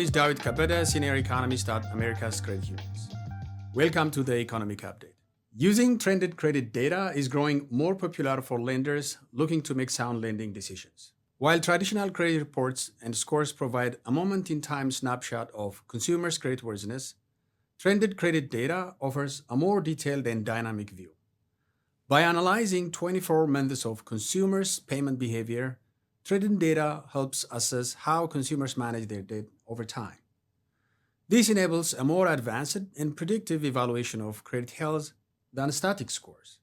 name is Dawit Kebede, Senior Economist at America's Credit Unions. Welcome to the Economic Update. Using trended credit data is growing more popular for lenders looking to make sound lending decisions. While traditional credit reports and scores provide a moment-in-time snapshot of consumers' creditworthiness, trended credit data offers a more detailed and dynamic view. By analyzing 24 months of consumers' payment behavior, trended data helps assess how consumers manage their debt over time. This enables a more advanced and predictive evaluation of credit health than static scores.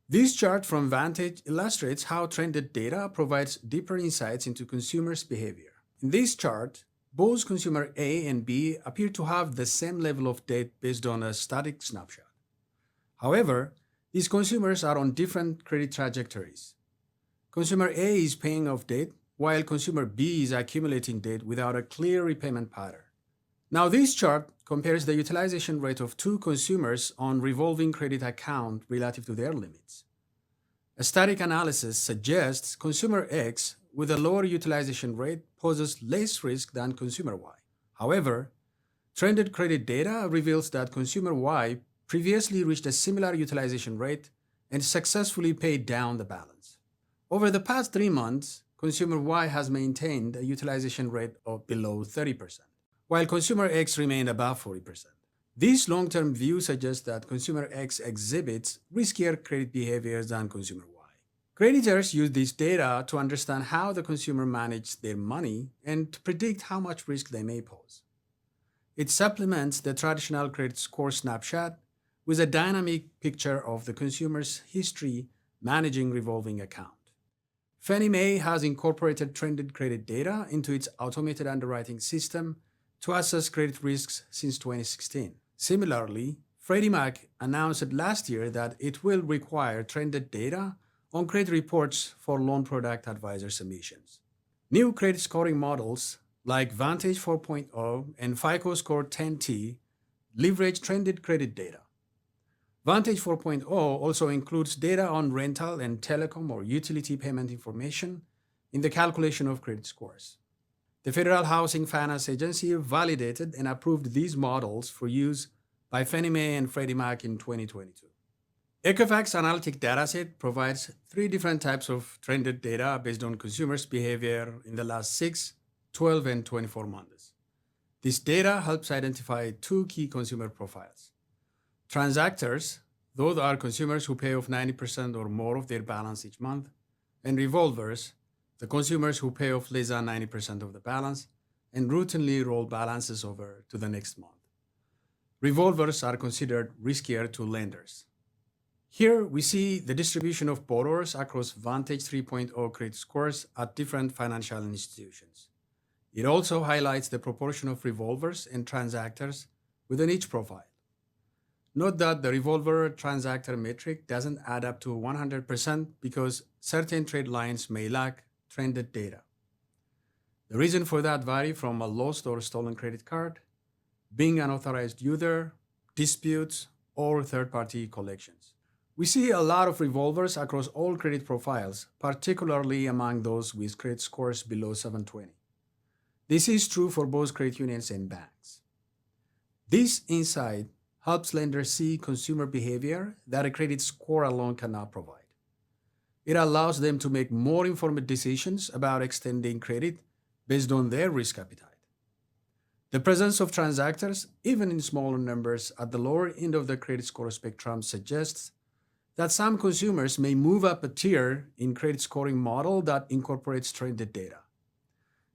This chart from Vantage illustrates how trended data provides deeper insights into consumers' behavior. In this chart, both consumer A and B appear to have the same level of debt based on a static snapshot. However, these consumers are on different credit trajectories. Consumer A is paying off debt, while consumer B is accumulating debt without a clear repayment pattern. Now, this chart compares the utilization rate of two consumers on revolving credit account relative to their limits. A static analysis suggests consumer X with a lower utilization rate poses less risk than consumer Y. However, trended credit data reveals that consumer Y previously reached a similar utilization rate and successfully paid down the balance. Over the past 3 months, consumer Y has maintained a utilization rate of below 30%, while consumer X remained above 40%. This long-term view suggests that consumer X exhibits riskier credit behaviors than consumer Y. Creditors use this data to understand how the consumer managed their money and to predict how much risk they may pose. It supplements the traditional credit score snapshot with a dynamic picture of the consumer's history managing revolving account. Fannie Mae has incorporated trended credit data into its automated underwriting system to assess credit risks since 2016. Similarly, Freddie Mac announced last year that it will require trended data on credit reports for loan product advisor submissions. New credit scoring models like Vantage 4.0 and FICO Score 10T leverage trended credit data. Vantage 4.0 also includes data on rental and telecom or utility payment information in the calculation of credit scores. The Federal Housing Finance Agency validated and approved these models for use by Fannie Mae and Freddie Mac in 2022. Equifax Analytic Dataset provides 3 different types of trended data based on consumers' behavior in the last 6, 12, and 24 months. This data helps identify 2 key consumer profiles. Transactors, those are consumers who pay off 90% or more of their balance each month, and revolvers, the consumers who pay off less than 90% of the balance and routinely roll balances over to the next month. Revolvers are considered riskier to lenders. Here we see the distribution of borrowers across Vantage 3.0 credit scores at different financial institutions. It also highlights the proportion of revolvers and transactors within each profile. Note that the revolver transactor metric doesn't add up to 100% because certain trade lines may lack trended data. The reason for that vary from a lost or stolen credit card, being an authorized user, disputes, or third-party collections. We see a lot of revolvers across all credit profiles, particularly among those with credit scores below 720. This is true for both credit unions and banks. This insight helps lenders see consumer behavior that a credit score alone cannot provide. It allows them to make more informed decisions about extending credit based on their risk appetite. The presence of transactors, even in smaller numbers at the lower end of the credit score spectrum, suggests that some consumers may move up a tier in credit scoring model that incorporates trended data.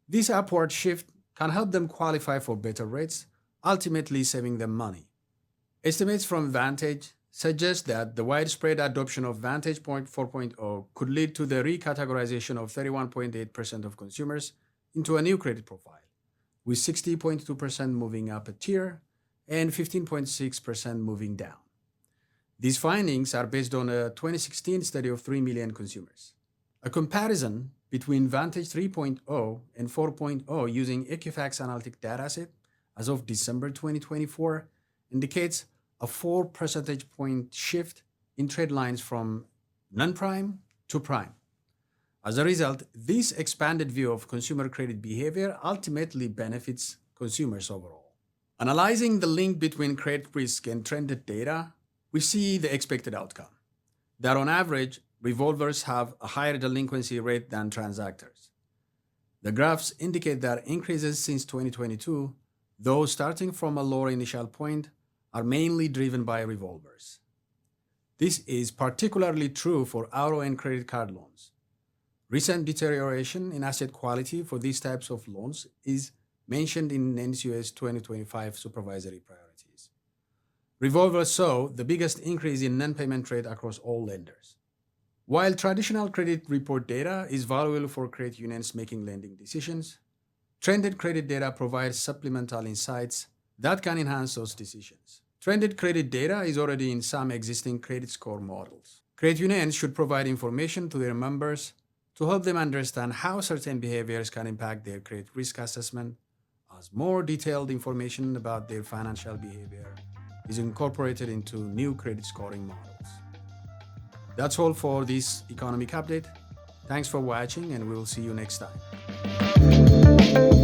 This upward shift can help them qualify for better rates, ultimately saving them money. Estimates from Vantage suggest that the widespread adoption of Vantage 4.0 could lead to the recategorization of 31.8% of consumers into a new credit profile, with 60.2% moving up a tier and 15.6% moving down. These findings are based on a 2016 study of 3 million consumers. A comparison between Vantage 3.0 and 4.0 using Equifax Analytic Dataset as of December 2024 indicates a 4 percentage point shift in trade lines from non-prime to prime. As a result, this expanded view of consumer credit behavior ultimately benefits consumers overall. Analyzing the link between credit risk and trended data, we see the expected outcome, that on average, revolvers have a higher delinquency rate than transactors. The graphs indicate that increases since 2022, though starting from a lower initial point, are mainly driven by revolvers. This is particularly true for auto and credit card loans. Recent deterioration in asset quality for these types of loans is mentioned in NCUS 2025 supervisory priorities. Revolvers saw the biggest increase in non-payment rate across all lenders. While traditional credit report data is valuable for credit unions making lending decisions, trended credit data provides supplemental insights that can enhance those decisions. Trended credit data is already in some existing credit score models. Credit unions should provide information to their members to help them understand how certain behaviors can impact their credit risk assessment, as more detailed information about their financial behavior is incorporated into new credit scoring models. That's all for this economic update. Thanks for watching, and we will see you next time.